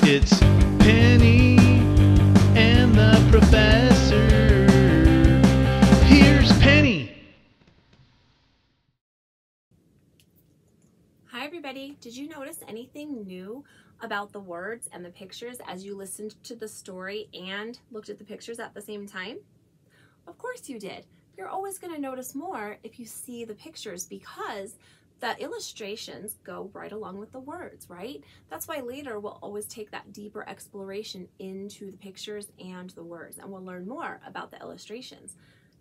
It's Penny and the professor. Here's Penny. Hi everybody, did you notice anything new about the words and the pictures as you listened to the story and looked at the pictures at the same time? Of course you did. You're always going to notice more if you see the pictures because the illustrations go right along with the words, right? That's why later we'll always take that deeper exploration into the pictures and the words, and we'll learn more about the illustrations.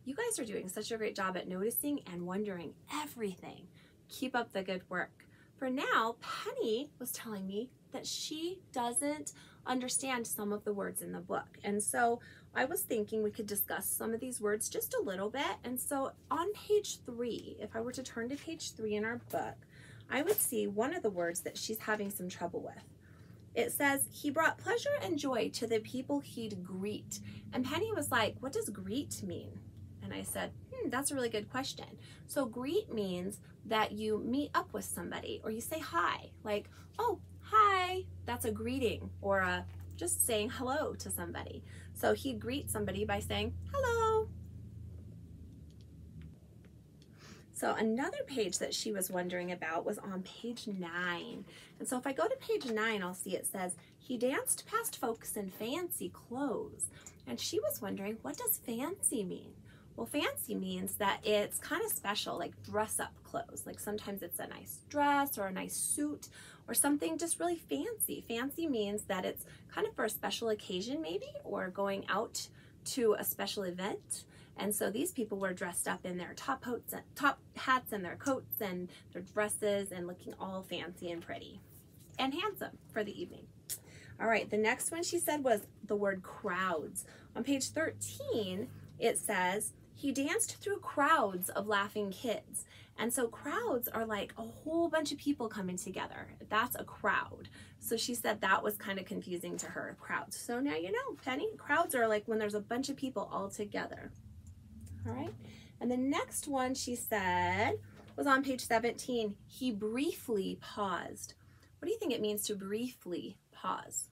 You guys are doing such a great job at noticing and wondering everything. Keep up the good work. For now, Penny was telling me that she doesn't understand some of the words in the book. And so I was thinking we could discuss some of these words just a little bit. And so on page 3, if I were to turn to page 3 in our book, I would see one of the words that she's having some trouble with. It says, he brought pleasure and joy to the people he'd greet. And Penny was like, what does greet mean? And I said, that's a really good question. So greet means that you meet up with somebody or you say hi, like, oh, hi, that's a greeting, or just saying hello to somebody. So he'd greet somebody by saying hello. So another page that she was wondering about was on page 9. And so if I go to page 9, I'll see it says, he danced past folks in fancy clothes. And she was wondering, what does fancy mean? Well, fancy means that it's kind of special, like dress up clothes. Like sometimes it's a nice dress or a nice suit or something just really fancy. Fancy means that it's kind of for a special occasion maybe, or going out to a special event. And so these people were dressed up in their top hats and their coats and their dresses and looking all fancy and pretty and handsome for the evening. All right, the next one she said was the word crowds. On page 13, it says, he danced through crowds of laughing kids. And so crowds are like a whole bunch of people coming together. That's a crowd. So she said that was kind of confusing to her, crowds. So now you know, Penny, crowds are like when there's a bunch of people all together. All right. And the next one she said was on page 17. He briefly paused. What do you think it means to briefly pause?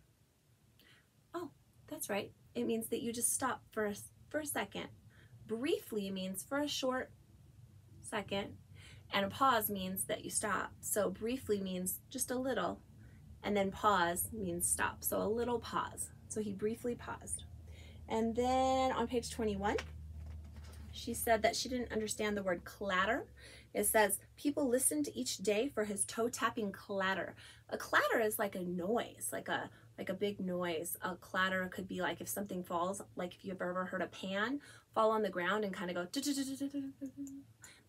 Oh, that's right. It means that you just stop for a second. Briefly means for a short second, and a pause means that you stop. So briefly means just a little, and then pause means stop. So a little pause. So he briefly paused. And then on page 21, she said that she didn't understand the word clatter. It says, people listened each day for his toe-tapping clatter. A clatter is like a noise, like a big noise. A clatter could be like if something falls, like if you've ever heard a pan fall on the ground and kind of go,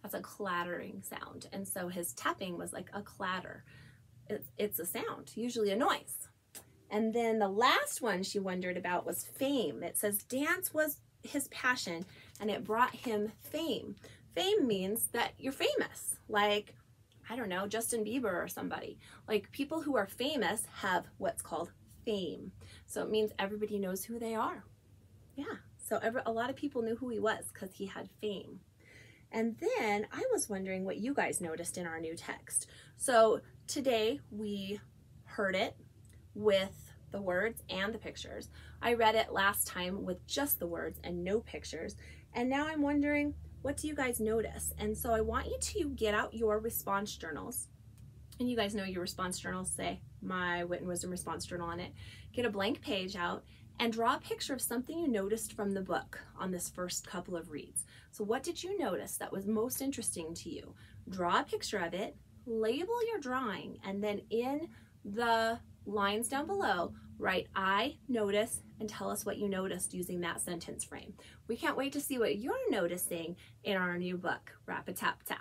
that's a clattering sound. And so his tapping was like a clatter. It's a sound, usually a noise. And then the last one she wondered about was fame. It says dance was his passion and it brought him fame. Fame means that you're famous, like, I don't know, Justin Bieber or somebody. Like people who are famous have what's called fame. So it means everybody knows who they are. Yeah, so a lot of people knew who he was because he had fame. And then I was wondering what you guys noticed in our new text. So today we heard it with the words and the pictures. I read it last time with just the words and no pictures. And now I'm wondering, what do you guys notice? And so I want you to get out your response journals. And you guys know your response journals say, my Wit and Wisdom response journal on it. Get a blank page out and draw a picture of something you noticed from the book on this first couple of reads. So what did you notice that was most interesting to you? Draw a picture of it, label your drawing, and then in the lines down below, write I notice and tell us what you noticed using that sentence frame. We can't wait to see what you're noticing in our new book, Rap-a-Tap-Tap.